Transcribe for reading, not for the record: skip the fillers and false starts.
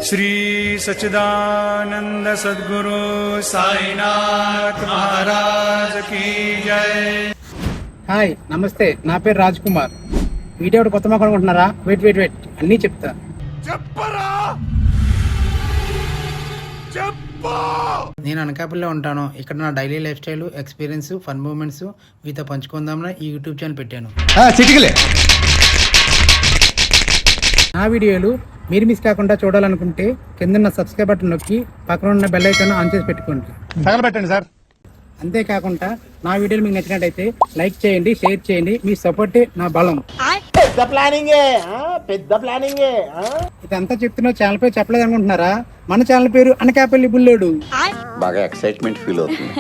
श्री सच्चिदानंद सद्गुरु साईनाथ महाराज की जय। హాయ్ నమస్తే, నా పేరు రాజ్ కుమార్. వీడియో ఒకటి కొత్త మొక్క అనుకుంటున్నారా? వెయిట్ అన్నీ చెప్తా. నేను అనకాపల్లిలో ఉంటాను. ఇక్కడ నా daily lifestyle, experience, fun moments మీతో పంచుకుందామని ఈ యూట్యూబ్ ఛానల్ పెట్టాను. నా వీడియోలు మీరు మిస్ కాకుండా చూడాలనుకుంటే కింద సబ్స్క్రైబ్ బటన్ నొక్కి పక్కన ఉన్న బెల్ ఐకాన్ ఆన్ చేసి పెట్టుకోండి. తగలబెట్టండి సార్. అంతేకాకుండా నా వీడియోలు మీకు నచ్చినట్టయితే లైక్ చేయండి, షేర్ చేయండి. మీ సపోర్టే నా బలం. పెద్ద ప్లానింగ్. ఇదంతా చెప్తున్నా ఛానల్ పేరు చెప్పలేదు అనుకుంటున్నారా? మన ఛానల్ పేరు అనకాపల్లి బుల్లోడు. బాగా ఎక్సైట్మెంట్ ఫీల్ అవుతుంది.